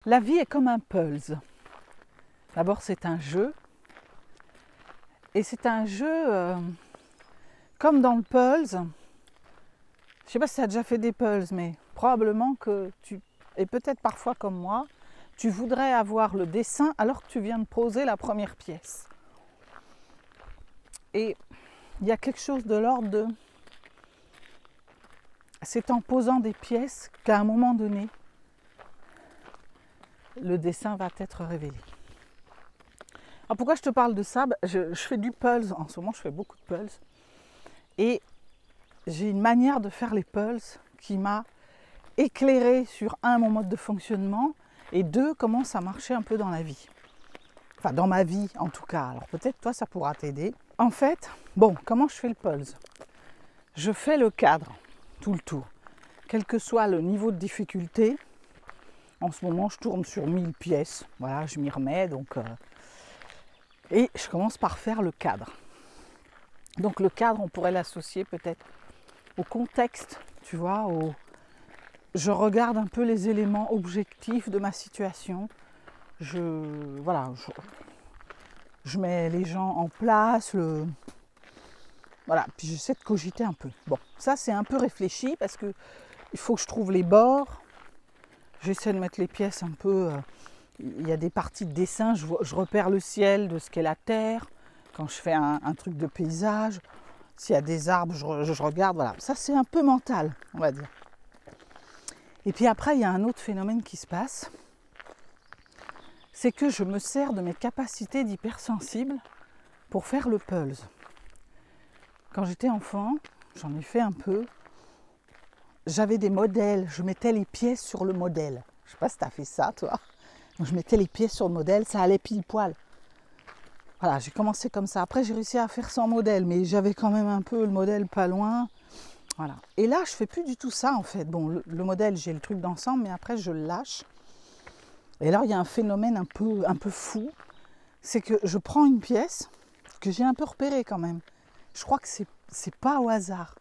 La vie est comme un puzzle. D'abord, c'est un jeu. Et c'est un jeu comme dans le puzzle. Je ne sais pas si tu as déjà fait des puzzles, mais probablement que tu, et peut-être parfois comme moi, tu voudrais avoir le dessin alors que tu viens de poser la première pièce. Et il y a quelque chose de l'ordre de... C'est en posant des pièces qu'à un moment donné, le dessin va être révélé. Alors pourquoi je te parle de ça? Je fais du puzzle, en ce moment je fais beaucoup de puzzles. Et j'ai une manière de faire les puzzles qui m'a éclairé sur un, mon mode de fonctionnement, et deux, comment ça marchait un peu dans la vie. Enfin, dans ma vie en tout cas. Alors peut-être toi ça pourra t'aider. En fait, bon, comment je fais le puzzle? Je fais le cadre, tout le tour. Quel que soit le niveau de difficulté, en ce moment je tourne sur 1000 pièces. Voilà, je m'y remets donc... Et je commence par faire le cadre. Donc le cadre, on pourrait l'associer peut-être au contexte, tu vois, je regarde un peu les éléments objectifs de ma situation. Je mets les gens en place, voilà, puis j'essaie de cogiter un peu. Bon, ça c'est un peu réfléchi parce que il faut que je trouve les bords. J'essaie de mettre les pièces un peu... il y a des parties de dessin, je repère le ciel de ce qu'est la terre. Quand je fais un truc de paysage, s'il y a des arbres, je regarde. Voilà, ça c'est un peu mental, on va dire. Et puis après, il y a un autre phénomène qui se passe. C'est que je me sers de mes capacités d'hypersensible pour faire le puzzle. Quand j'étais enfant, j'en ai fait un peu. J'avais des modèles, je mettais les pièces sur le modèle. Je ne sais pas si tu as fait ça, toi. Je mettais les pièces sur le modèle, ça allait pile poil. Voilà, j'ai commencé comme ça. Après, j'ai réussi à faire sans modèle, mais j'avais quand même un peu le modèle pas loin. Voilà. Et là, je ne fais plus du tout ça, en fait. Bon, le modèle, j'ai le truc d'ensemble, mais après, je le lâche. Et alors, il y a un phénomène un peu fou. C'est que je prends une pièce que j'ai un peu repérée quand même. Je crois que c'est pas au hasard.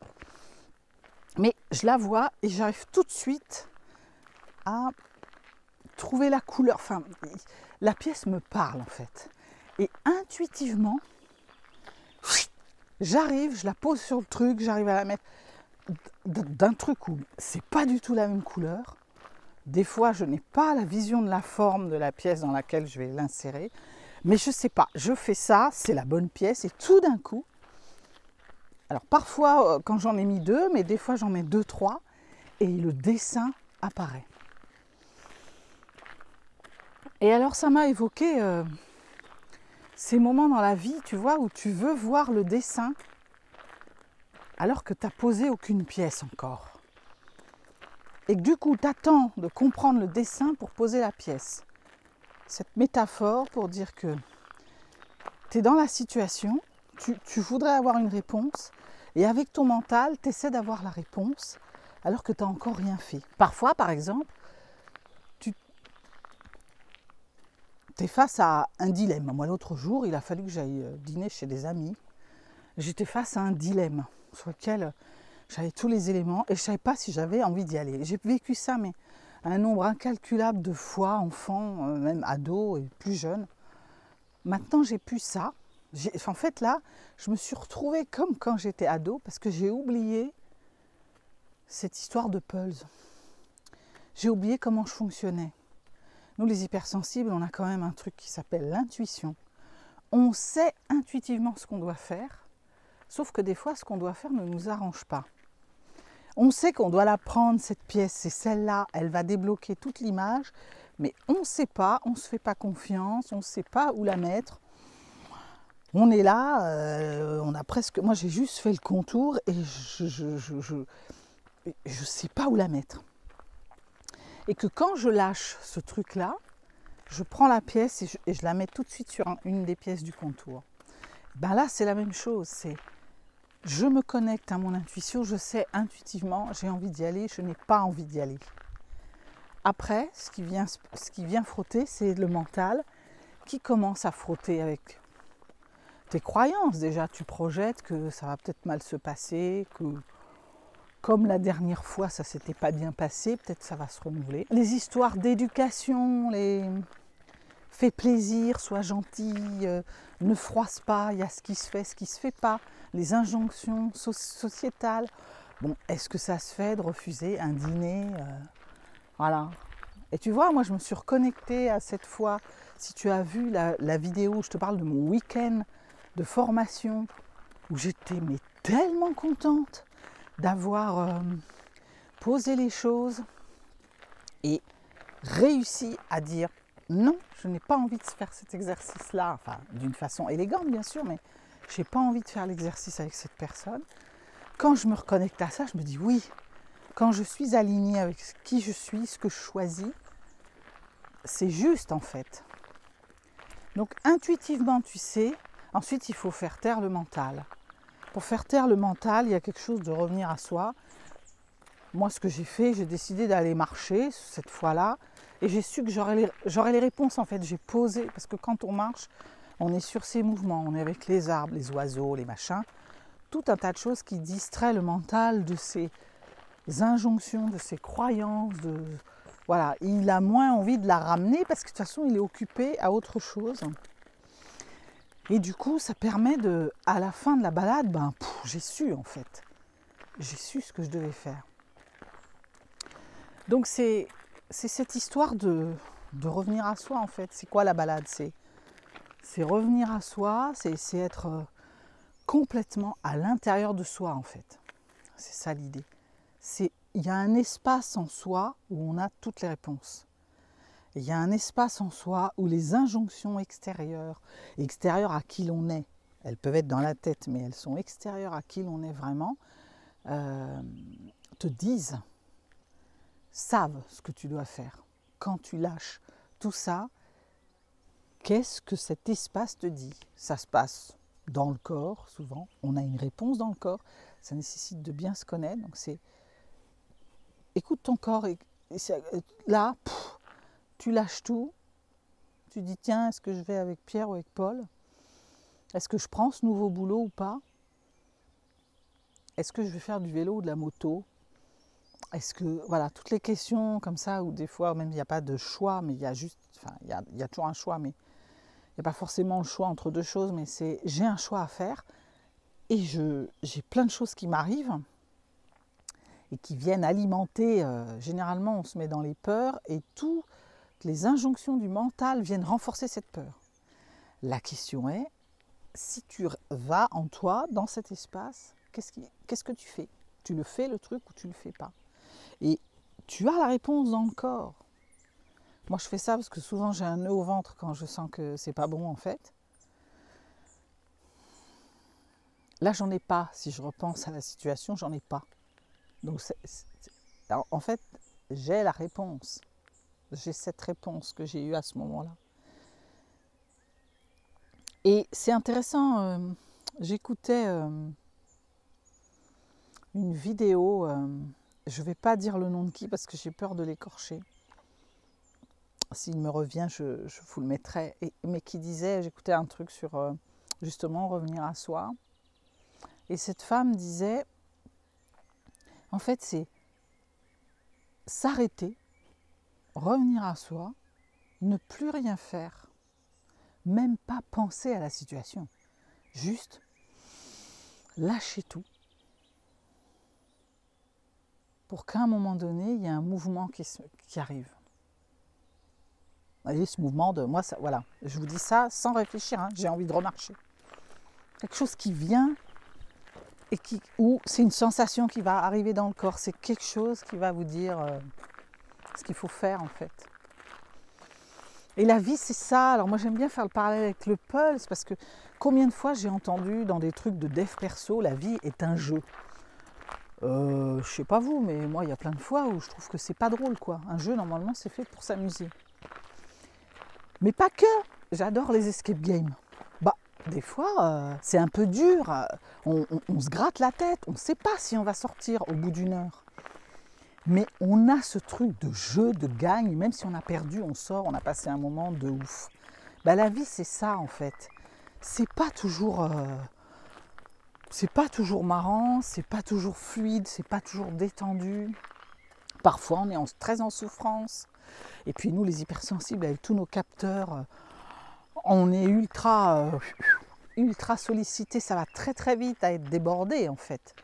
Mais je la vois et j'arrive tout de suite à trouver la couleur. Enfin, la pièce me parle, en fait. Et intuitivement, j'arrive, je la pose sur le truc, j'arrive à la mettre d'un truc où c'est pas du tout la même couleur. Des fois, je n'ai pas la vision de la forme de la pièce dans laquelle je vais l'insérer. Mais je ne sais pas, je fais ça, c'est la bonne pièce et tout d'un coup, alors parfois quand j'en ai mis 2, mais des fois j'en mets 2, 3 et le dessin apparaît. Et alors ça m'a évoqué ces moments dans la vie, tu vois, où tu veux voir le dessin alors que tu n'as posé aucune pièce encore. Et que du coup, tu attends de comprendre le dessin pour poser la pièce. Cette métaphore pour dire que tu es dans la situation, tu voudrais avoir une réponse, et avec ton mental, tu essaies d'avoir la réponse alors que tu n'as encore rien fait. Parfois, par exemple, tu es face à un dilemme. Moi, l'autre jour, il a fallu que j'aille dîner chez des amis. J'étais face à un dilemme sur lequel j'avais tous les éléments et je ne savais pas si j'avais envie d'y aller. J'ai vécu ça, mais un nombre incalculable de fois, enfant, même ado et plus jeune. Maintenant, j'ai plus ça. En fait, là, je me suis retrouvée comme quand j'étais ado parce que j'ai oublié cette histoire de puzzle. J'ai oublié comment je fonctionnais. Nous, les hypersensibles, on a quand même un truc qui s'appelle l'intuition. On sait intuitivement ce qu'on doit faire, sauf que des fois, ce qu'on doit faire ne nous arrange pas. On sait qu'on doit la prendre, cette pièce, c'est celle-là, elle va débloquer toute l'image, mais on ne sait pas, on ne se fait pas confiance, on ne sait pas où la mettre. On est là, on a presque... Moi, j'ai juste fait le contour et je sais pas où la mettre. Et que quand je lâche ce truc-là, je prends la pièce et je la mets tout de suite sur une des pièces du contour. Ben là, c'est la même chose. Je me connecte à mon intuition, je sais intuitivement, j'ai envie d'y aller, je n'ai pas envie d'y aller. Après, ce qui vient frotter, c'est le mental qui commence à frotter avec tes croyances. Déjà, tu projettes que ça va peut-être mal se passer, que comme la dernière fois, ça s'était pas bien passé, peut-être ça va se renouveler. Les histoires d'éducation, les fais plaisir, sois gentil, ne froisse pas, il y a ce qui se fait, ce qui se fait pas, les injonctions sociétales. Bon, est-ce que ça se fait de refuser un dîner voilà. Et tu vois, moi je me suis reconnectée à cette fois, si tu as vu la vidéo où je te parle de mon week-end de formation, où j'étais mais tellement contente d'avoir posé les choses et réussi à dire non, je n'ai pas envie de faire cet exercice-là, enfin d'une façon élégante bien sûr, mais je n'ai pas envie de faire l'exercice avec cette personne. Quand je me reconnecte à ça, je me dis oui, quand je suis alignée avec qui je suis, ce que je choisis, c'est juste en fait. Donc intuitivement tu sais, ensuite il faut faire taire le mental. Pour faire taire le mental, il y a quelque chose de revenir à soi. Moi ce que j'ai fait, j'ai décidé d'aller marcher cette fois-là et j'ai su que j'aurais les réponses en fait. J'ai posé, parce que quand on marche, on est sur ces mouvements, on est avec les arbres, les oiseaux, les machins, tout un tas de choses qui distraient le mental de ces injonctions, de ses croyances, voilà, il a moins envie de la ramener parce que de toute façon il est occupé à autre chose. Et du coup ça permet à la fin de la balade, j'ai su en fait, j'ai su ce que je devais faire. Donc c'est cette histoire de revenir à soi en fait. C'est quoi la balade? C'est revenir à soi, c'est être complètement à l'intérieur de soi en fait. C'est ça l'idée. Il y a un espace en soi où on a toutes les réponses. Il y a un espace en soi où les injonctions extérieures à qui l'on est, elles peuvent être dans la tête, mais elles sont extérieures à qui l'on est vraiment, te disent, savent ce que tu dois faire. Quand tu lâches tout ça, qu'est-ce que cet espace te dit? Ça se passe dans le corps, souvent. On a une réponse dans le corps. Ça nécessite de bien se connaître. Donc c'est écoute ton corps et là, tu lâches tout. Tu dis tiens, est-ce que je vais avec Pierre ou avec Paul? Est-ce que je prends ce nouveau boulot ou pas? Est-ce que je vais faire du vélo ou de la moto? Est-ce que, voilà, toutes les questions comme ça, où des fois même il n'y a pas de choix, mais il y a juste, enfin il y a toujours un choix, mais il n'y a pas forcément le choix entre deux choses, mais c'est j'ai un choix à faire et j'ai plein de choses qui m'arrivent et qui viennent alimenter, généralement on se met dans les peurs et toutes les injonctions du mental viennent renforcer cette peur. La question est, si tu vas en toi, dans cet espace, qu'est-ce que tu fais? Tu le fais le truc ou tu le fais pas? Et tu as la réponse dans le corps. Moi je fais ça parce que souvent j'ai un nœud au ventre quand je sens que c'est pas bon en fait. Là j'en ai pas, si je repense à la situation, j'en ai pas. Donc alors, en fait, j'ai la réponse. J'ai cette réponse que j'ai eue à ce moment-là. Et c'est intéressant, j'écoutais une vidéo, je ne vais pas dire le nom de qui parce que j'ai peur de l'écorcher. S'il me revient, je vous le mettrai. Mais qui disait, j'écoutais un truc sur justement revenir à soi. Et cette femme disait, en fait, c'est s'arrêter, revenir à soi, ne plus rien faire, même pas penser à la situation, juste lâcher tout pour qu'à un moment donné, il y ait un mouvement qui arrive. Et ce mouvement de moi, ça, voilà, je vous dis ça sans réfléchir, hein, j'ai envie de remarcher. Quelque chose qui vient et ou c'est une sensation qui va arriver dans le corps, c'est quelque chose qui va vous dire ce qu'il faut faire en fait. Et la vie c'est ça, alors moi j'aime bien faire le parallèle avec le Pulse parce que combien de fois j'ai entendu dans des trucs de dev perso, la vie est un jeu. Je sais pas vous, mais moi il y a plein de fois où je trouve que c'est pas drôle quoi. Un jeu normalement c'est fait pour s'amuser. Mais pas que, j'adore les escape games. Des fois, c'est un peu dur, on se gratte la tête, on ne sait pas si on va sortir au bout d'une heure. Mais on a ce truc de jeu, de gagne, même si on a perdu, on sort, on a passé un moment de ouf. La vie, c'est ça en fait. C'est pas toujours c'est pas toujours marrant, c'est pas toujours fluide, c'est pas toujours détendu. Parfois on est très en souffrance. Et puis nous les hypersensibles avec tous nos capteurs, on est ultra sollicité, ça va très très vite à être débordé en fait.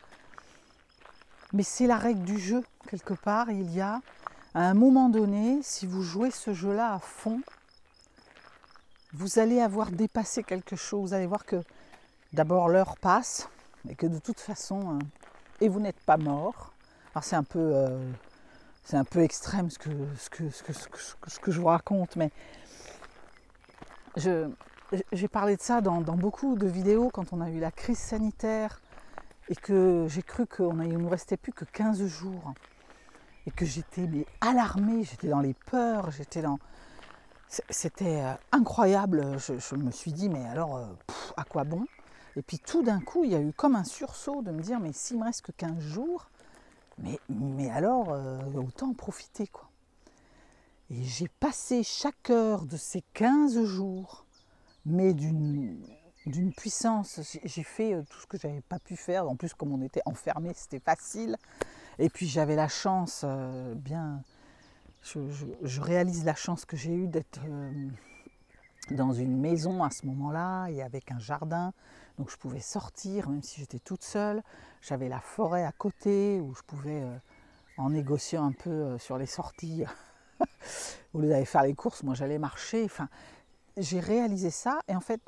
Mais c'est la règle du jeu, quelque part, il y a, à un moment donné, si vous jouez ce jeu-là à fond, vous allez avoir dépassé quelque chose, vous allez voir que d'abord l'heure passe, et que de toute façon, et vous n'êtes pas mort. Alors c'est un peu extrême ce que je vous raconte, mais j'ai parlé de ça dans beaucoup de vidéos quand on a eu la crise sanitaire, et que j'ai cru qu'il ne nous restait plus que 15 jours et que j'étais alarmée, j'étais dans les peurs, c'était incroyable. Je me suis dit mais alors à quoi bon? Et puis tout d'un coup il y a eu comme un sursaut de me dire mais s'il me reste que 15 jours, mais alors autant en profiter quoi. Et j'ai passé chaque heure de ces 15 jours, mais d'une puissance, j'ai fait tout ce que j'avais pas pu faire. En plus, comme on était enfermés, c'était facile. Et puis j'avais la chance, je réalise la chance que j'ai eue d'être dans une maison à ce moment-là et avec un jardin. Donc je pouvais sortir, même si j'étais toute seule. J'avais la forêt à côté où je pouvais, en négociant un peu sur les sorties, au lieu d'aller faire les courses, moi j'allais marcher. Enfin, j'ai réalisé ça et en fait,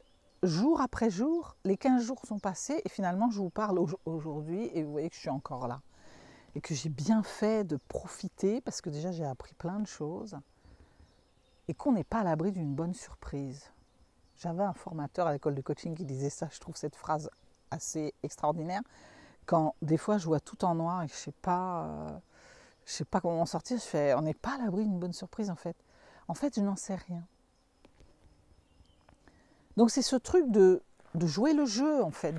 jour après jour, les 15 jours sont passés et finalement je vous parle aujourd'hui et vous voyez que je suis encore là. Et que j'ai bien fait de profiter parce que déjà j'ai appris plein de choses et qu'on n'est pas à l'abri d'une bonne surprise. J'avais un formateur à l'école de coaching qui disait ça, je trouve cette phrase assez extraordinaire. Quand des fois je vois tout en noir et que je sais pas comment en sortir, je fais on n'est pas à l'abri d'une bonne surprise en fait. En fait, je n'en sais rien. Donc c'est ce truc de jouer le jeu en fait,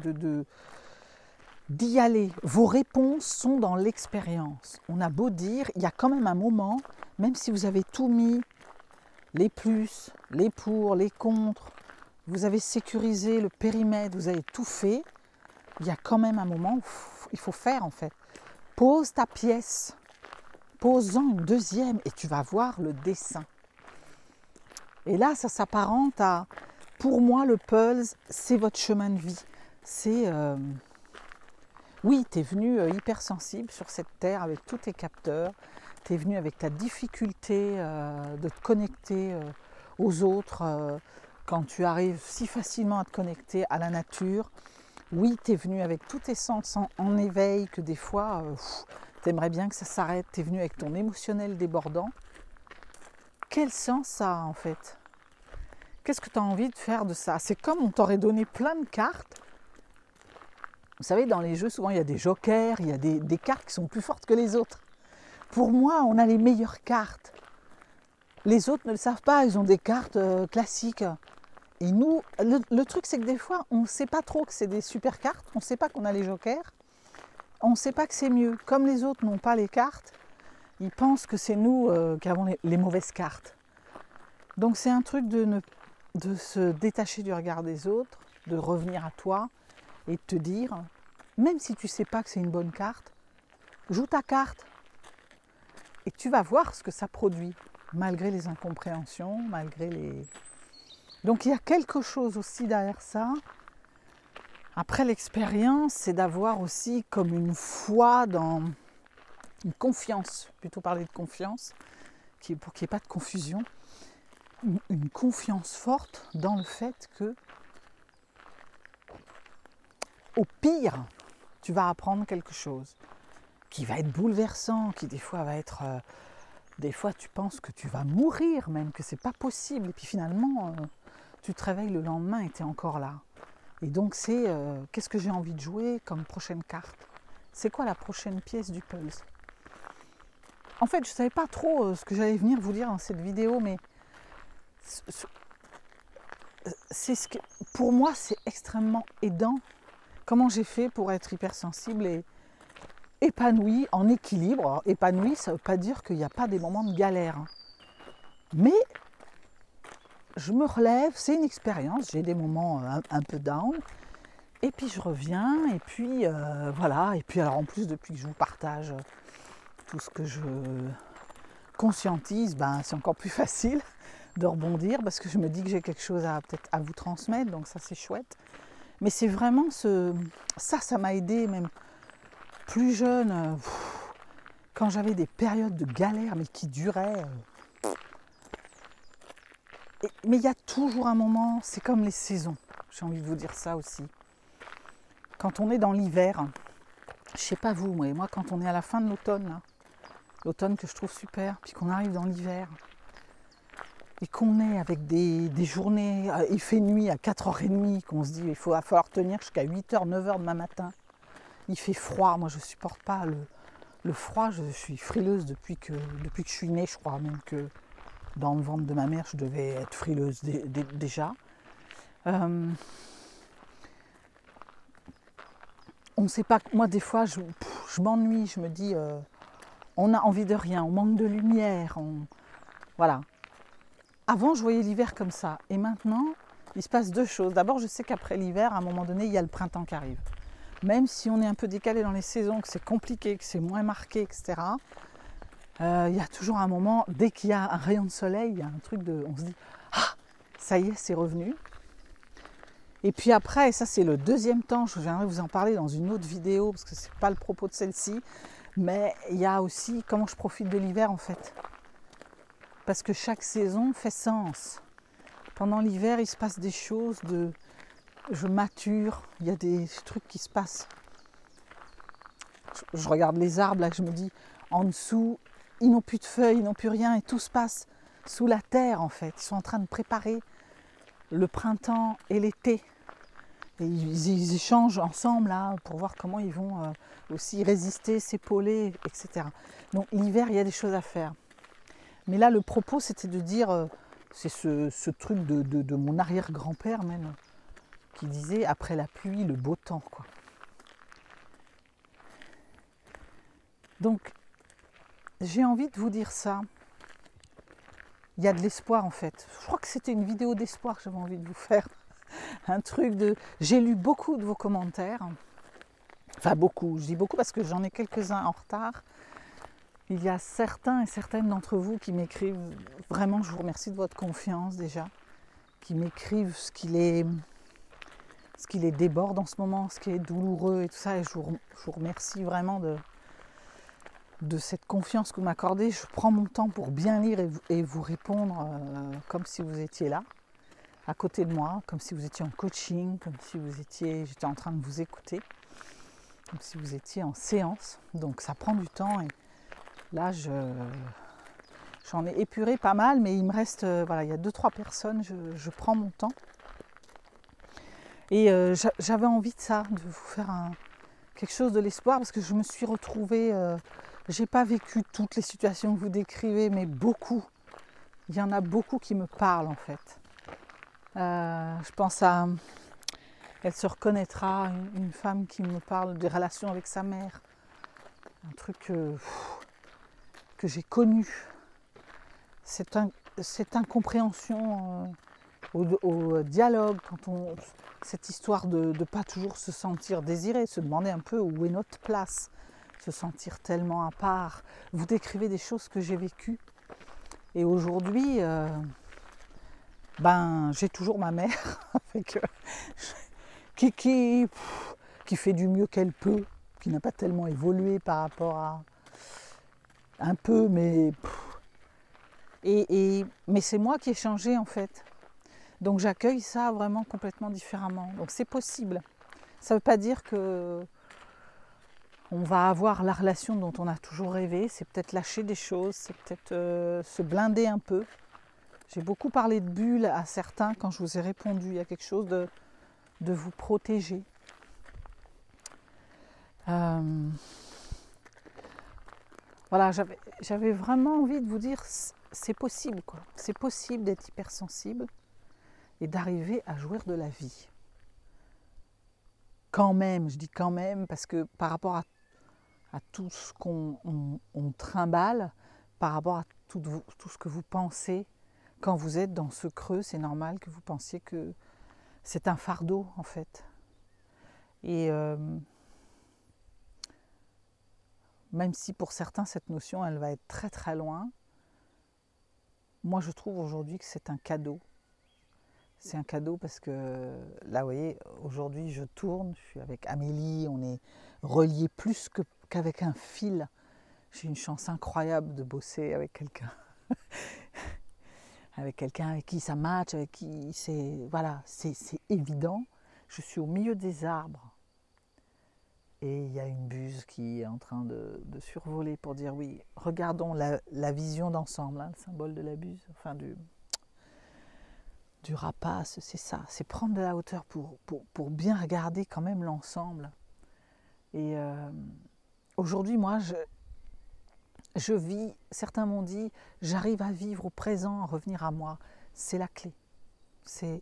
d'y aller. Vos réponses sont dans l'expérience. On a beau dire, il y a quand même un moment, même si vous avez tout mis, les plus, les pour, les contre, vous avez sécurisé le périmètre, vous avez tout fait, il y a quand même un moment où il faut faire en fait. Pose ta pièce, pose-en une deuxième et tu vas voir le dessin. Et là, ça s'apparente à... Pour moi, le Pulse, c'est votre chemin de vie. C'est... Oui, tu es venu hypersensible sur cette terre avec tous tes capteurs. Tu es venu avec ta difficulté de te connecter aux autres quand tu arrives si facilement à te connecter à la nature. Oui, tu es venu avec tous tes sens en éveil que des fois, tu aimerais bien que ça s'arrête. Tu es venu avec ton émotionnel débordant. Quel sens ça a en fait ? Qu'est-ce que tu as envie de faire de ça? C'est comme on t'aurait donné plein de cartes. Vous savez, dans les jeux, souvent, il y a des jokers, il y a des cartes qui sont plus fortes que les autres. Pour moi, on a les meilleures cartes. Les autres ne le savent pas, ils ont des cartes classiques. Et nous, le truc, c'est que des fois, on ne sait pas trop que c'est des super cartes, on ne sait pas qu'on a les jokers, on ne sait pas que c'est mieux. Comme les autres n'ont pas les cartes, ils pensent que c'est nous qui avons les mauvaises cartes. Donc c'est un truc de se détacher du regard des autres, de revenir à toi et de te dire, même si tu ne sais pas que c'est une bonne carte, joue ta carte et tu vas voir ce que ça produit, malgré les incompréhensions, malgré les... Donc il y a quelque chose aussi derrière ça. Après l'expérience, c'est d'avoir aussi comme une foi dans une confiance, plutôt parler de confiance, pour qu'il n'y ait pas de confusion, une confiance forte dans le fait que, au pire, tu vas apprendre quelque chose qui va être bouleversant, qui des fois va être... des fois, tu penses que tu vas mourir même, que c'est pas possible. Et puis finalement, tu te réveilles le lendemain et tu es encore là. Et donc c'est, qu'est-ce que j'ai envie de jouer comme prochaine carte? C'est quoi la prochaine pièce du Pulse? En fait, je ne savais pas trop ce que j'allais venir vous dire dans cette vidéo, mais pour moi, c'est extrêmement aidant. Comment j'ai fait pour être hypersensible et épanoui, en équilibre. Alors, épanoui, ça ne veut pas dire qu'il n'y a pas des moments de galère. Mais je me relève, c'est une expérience, j'ai des moments un peu down. Et puis je reviens, et puis voilà. Et puis alors en plus, depuis que je vous partage tout ce que je conscientise, ben, c'est encore plus facile de rebondir parce que je me dis que j'ai quelque chose à peut-être à vous transmettre, donc ça c'est chouette. Mais c'est vraiment ça m'a aidé même plus jeune, quand j'avais des périodes de galère mais qui duraient. Mais il y a toujours un moment, c'est comme les saisons, j'ai envie de vous dire ça aussi. Quand on est dans l'hiver, je sais pas vous, mais moi quand on est à la fin de l'automne, là, l'automne que je trouve super, puis qu'on arrive dans l'hiver, et qu'on est avec des journées, il fait nuit à 4h30, qu'on se dit il va falloir tenir jusqu'à 8h, 9h demain matin. Il fait froid, moi je ne supporte pas le froid, je suis frileuse depuis que je suis née, je crois même que dans le ventre de ma mère je devais être frileuse déjà. On ne sait pas, moi des fois je m'ennuie, je me dis on a envie de rien, on manque de lumière, voilà. Avant, je voyais l'hiver comme ça. Et maintenant, il se passe deux choses. D'abord, je sais qu'après l'hiver, à un moment donné, il y a le printemps qui arrive. Même si on est un peu décalé dans les saisons, que c'est compliqué, que c'est moins marqué, etc., il y a toujours un moment, dès qu'il y a un rayon de soleil, il y a un truc de... On se dit, ah, ça y est, c'est revenu. Et puis après, et ça c'est le deuxième temps, je viendrai vous en parler dans une autre vidéo, parce que ce n'est pas le propos de celle-ci, mais il y a aussi comment je profite de l'hiver en fait. Parce que chaque saison fait sens. Pendant l'hiver, il se passe des choses, je mature, il y a des trucs qui se passent. Je regarde les arbres, là, je me dis, en dessous, ils n'ont plus de feuilles, ils n'ont plus rien, et tout se passe sous la terre, en fait. Ils sont en train de préparer le printemps et l'été. Et ils échangent ensemble, là, pour voir comment ils vont aussi résister, s'épauler, etc. Donc l'hiver, il y a des choses à faire. Mais là, le propos, c'était de dire, c'est ce truc de mon arrière-grand-père même, qui disait, après la pluie, le beau temps, quoi. Donc, j'ai envie de vous dire ça. Il y a de l'espoir, en fait. Je crois que c'était une vidéo d'espoir que j'avais envie de vous faire. Un truc de... J'ai lu beaucoup de vos commentaires. Enfin, beaucoup. Je dis beaucoup parce que j'en ai quelques-uns en retard. Il y a certains et certaines d'entre vous qui m'écrivent, vraiment je vous remercie de votre confiance déjà, qui m'écrivent ce qui les déborde en ce moment, ce qui est douloureux et tout ça, et je vous remercie vraiment de cette confiance que vous m'accordez. Je prends mon temps pour bien lire et vous répondre comme si vous étiez là, à côté de moi, comme si vous étiez en coaching, comme si j'étais en train de vous écouter, comme si vous étiez en séance. Donc ça prend du temps et là, j'en ai épuré pas mal, mais il me reste, voilà, il y a 2-3 personnes, je prends mon temps. Et j'avais envie de ça, de vous faire quelque chose de l'espoir, parce que je me suis retrouvée, j'ai pas vécu toutes les situations que vous décrivez, mais beaucoup. Il y en a beaucoup qui me parlent en fait. Je pense à, elle se reconnaîtra, une femme qui me parle des relations avec sa mère. Un truc que j'ai connu. Cette incompréhension au dialogue, cette histoire de ne pas toujours se sentir désiré, se demander un peu où est notre place, se sentir tellement à part. Vous décrivez des choses que j'ai vécues. Et aujourd'hui, j'ai toujours ma mère avec, qui fait du mieux qu'elle peut, qui n'a pas tellement évolué par rapport à un peu, mais c'est moi qui ai changé en fait. Donc j'accueille ça vraiment complètement différemment. Donc c'est possible. Ça ne veut pas dire que on va avoir la relation dont on a toujours rêvé. C'est peut-être lâcher des choses, c'est peut-être se blinder un peu. J'ai beaucoup parlé de bulles à certains quand je vous ai répondu. Il y a quelque chose de vous protéger. Voilà, j'avais vraiment envie de vous dire, c'est possible, quoi. C'est possible d'être hypersensible et d'arriver à jouir de la vie. Quand même, je dis quand même, parce que par rapport à tout ce qu'on trimballe, par rapport à tout ce que vous pensez, quand vous êtes dans ce creux, c'est normal que vous pensiez que c'est un fardeau, en fait. Et même si pour certains cette notion elle va être très très loin, moi je trouve aujourd'hui que c'est un cadeau. C'est un cadeau parce que là, vous voyez, aujourd'hui je tourne, je suis avec Amélie, on est reliés plus qu'avec un fil. J'ai une chance incroyable de bosser avec quelqu'un avec qui ça match, avec qui c'est voilà, c'est évident. Je suis au milieu des arbres et il y a une buse qui est en train de survoler pour dire oui, regardons la vision d'ensemble, hein, le symbole de la buse, enfin du rapace, c'est ça, c'est prendre de la hauteur pour bien regarder quand même l'ensemble. Et aujourd'hui, moi, je vis, certains m'ont dit, j'arrive à vivre au présent, à revenir à moi. C'est la clé. C'est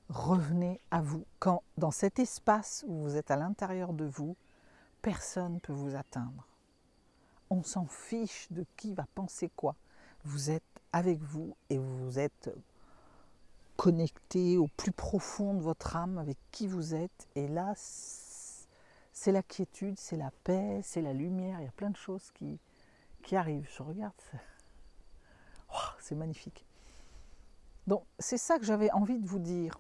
revenez à vous. Quand dans cet espace où vous êtes à l'intérieur de vous, personne ne peut vous atteindre. On s'en fiche de qui va penser quoi. Vous êtes avec vous et vous êtes connecté au plus profond de votre âme avec qui vous êtes. Et là, c'est la quiétude, c'est la paix, c'est la lumière. Il y a plein de choses qui arrivent. Je regarde, c'est magnifique. Donc, c'est ça que j'avais envie de vous dire.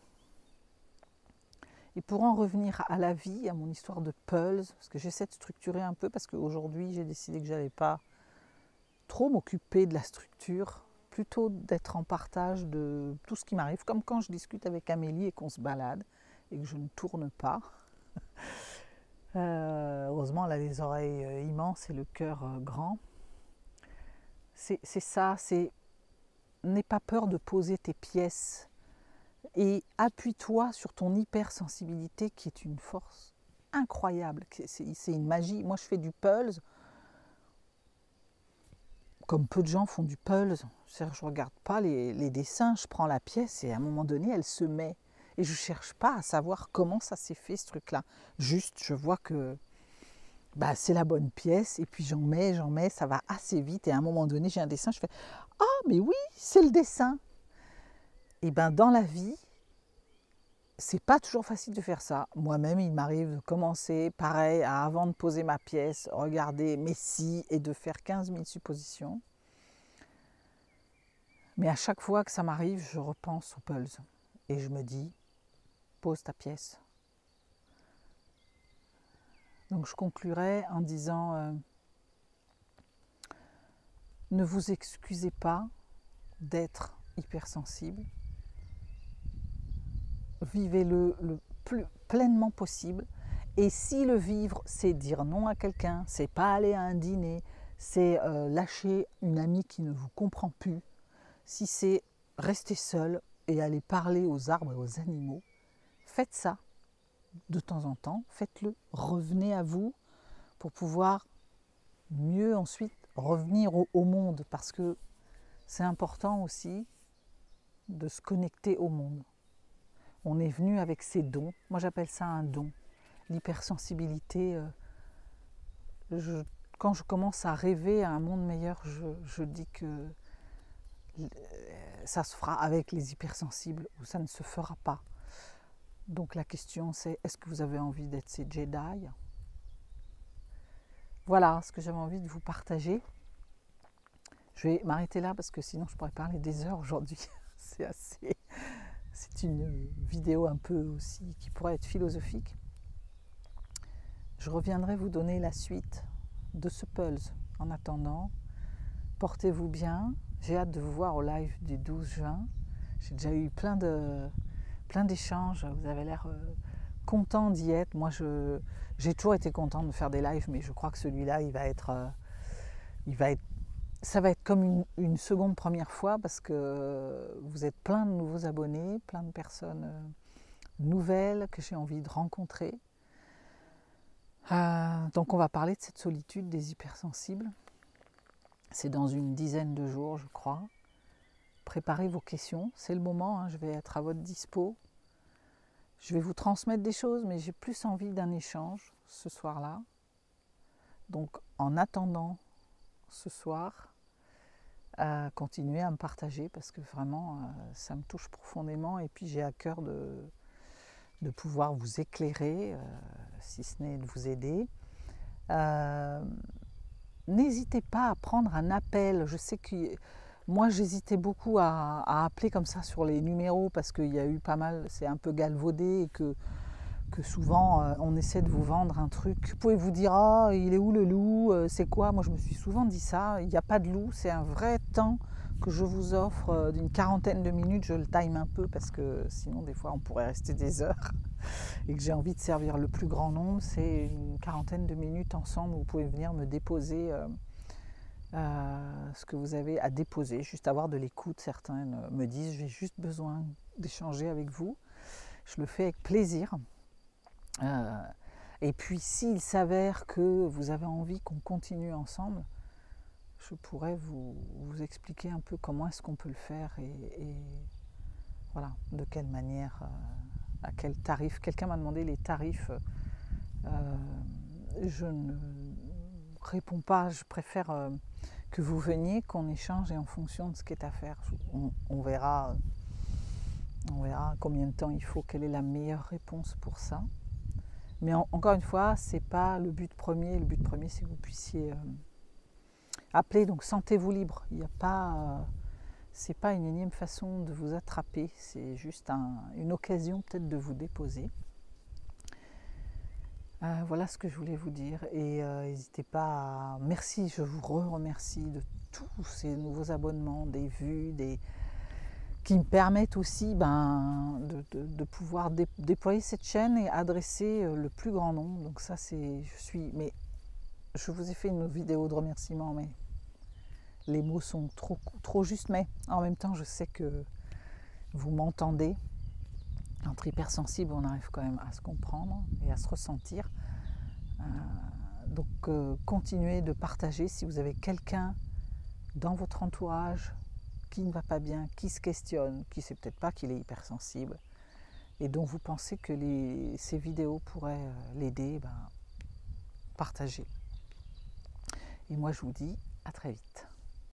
Et pour en revenir à la vie, à mon histoire de Pulse, parce que j'essaie de structurer un peu, parce qu'aujourd'hui, j'ai décidé que je n'allais pas trop m'occuper de la structure, plutôt d'être en partage de tout ce qui m'arrive, comme quand je discute avec Amélie et qu'on se balade et que je ne tourne pas. Heureusement, elle a les oreilles immenses et le cœur grand. C'est ça, c'est n'aie pas peur de poser tes pièces et appuie-toi sur ton hypersensibilité qui est une force incroyable, c'est une magie. Moi, je fais du pulse, comme peu de gens font du pulse. Je ne regarde pas les dessins, je prends la pièce et à un moment donné, elle se met. Et je ne cherche pas à savoir comment ça s'est fait, ce truc-là. Juste, je vois que c'est la bonne pièce et puis j'en mets, ça va assez vite. Et à un moment donné, j'ai un dessin, je fais « Ah, mais oui, c'est le dessin !» Et dans la vie, c'est pas toujours facile de faire ça. Moi-même, il m'arrive de commencer, pareil, avant de poser ma pièce, regarder mes si et de faire 15 000 suppositions. Mais à chaque fois que ça m'arrive, je repense au pulse. Et je me dis, pose ta pièce. Donc je conclurai en disant, ne vous excusez pas d'être hypersensible. Vivez-le le plus pleinement possible. Et si le vivre, c'est dire non à quelqu'un, c'est pas aller à un dîner, c'est lâcher une amie qui ne vous comprend plus, si c'est rester seul et aller parler aux arbres et aux animaux, faites ça de temps en temps, faites-le, revenez à vous pour pouvoir mieux ensuite revenir au monde, parce que c'est important aussi de se connecter au monde. On est venu avec ses dons, moi j'appelle ça un don. L'hypersensibilité, quand je commence à rêver à un monde meilleur, je dis que ça se fera avec les hypersensibles ou ça ne se fera pas. Donc la question c'est, est-ce que vous avez envie d'être ces Jedi ? Voilà ce que j'avais envie de vous partager. Je vais m'arrêter là parce que sinon je pourrais parler des heures aujourd'hui. C'est une vidéo un peu aussi qui pourrait être philosophique. Je reviendrai vous donner la suite de ce pulse. En attendant, portez-vous bien. J'ai hâte de vous voir au live du 12 juin. J'ai déjà eu plein d'échanges. Vous avez l'air content d'y être. Moi, j'ai toujours été contente de faire des lives, mais je crois que celui-là, ça va être comme une seconde première fois parce que vous êtes plein de nouveaux abonnés, plein de personnes nouvelles que j'ai envie de rencontrer. Donc on va parler de cette solitude des hypersensibles. C'est dans une dizaine de jours, je crois. Préparez vos questions, c'est le moment, hein, je vais être à votre dispo. Je vais vous transmettre des choses, mais j'ai plus envie d'un échange ce soir-là. Donc en attendant ce soir, continuez à me partager parce que vraiment ça me touche profondément et puis j'ai à cœur de pouvoir vous éclairer, si ce n'est de vous aider. N'hésitez pas à prendre un appel. Je sais que moi j'hésitais beaucoup à appeler comme ça sur les numéros parce qu'il y a eu pas mal, c'est un peu galvaudé et que souvent on essaie de vous vendre un truc. Pouvez-vous dire ah il est où le loup, c'est quoi? Moi je me suis souvent dit ça, il n'y a pas de loup, c'est un vrai temps que je vous offre d'une 40aine de minutes. Je le time un peu parce que sinon des fois on pourrait rester des heures et que j'ai envie de servir le plus grand nombre. C'est une 40aine de minutes ensemble, vous pouvez venir me déposer ce que vous avez à déposer, juste avoir de l'écoute. Certains me disent j'ai juste besoin d'échanger avec vous, je le fais avec plaisir. Et puis s'il s'avère que vous avez envie qu'on continue ensemble, je pourrais vous expliquer un peu comment est-ce qu'on peut le faire et voilà, de quelle manière, à quel tarif. Quelqu'un m'a demandé les tarifs, je ne réponds pas, je préfère que vous veniez, qu'on échange et en fonction de ce qui est à faire, on verra combien de temps il faut, quelle est la meilleure réponse pour ça. Mais encore une fois, ce n'est pas le but premier. Le but premier, c'est que vous puissiez appeler. Donc sentez-vous libre. Il n'y a pas, c'est pas une énième façon de vous attraper. C'est juste une occasion peut-être de vous déposer. Voilà ce que je voulais vous dire. Et n'hésitez pas à... Merci, je vous remercie de tous ces nouveaux abonnements, des vues, qui me permettent aussi de pouvoir déployer cette chaîne et adresser le plus grand nombre. Donc ça, mais je vous ai fait une vidéo de remerciement, mais les mots sont trop justes, mais en même temps, je sais que vous m'entendez. Entre hypersensibles, on arrive quand même à se comprendre et à se ressentir. Donc continuez de partager. Si vous avez quelqu'un dans votre entourage qui ne va pas bien, qui se questionne, qui ne sait peut-être pas qu'il est hypersensible et dont vous pensez que ces vidéos pourraient l'aider, partagez. Et moi je vous dis à très vite.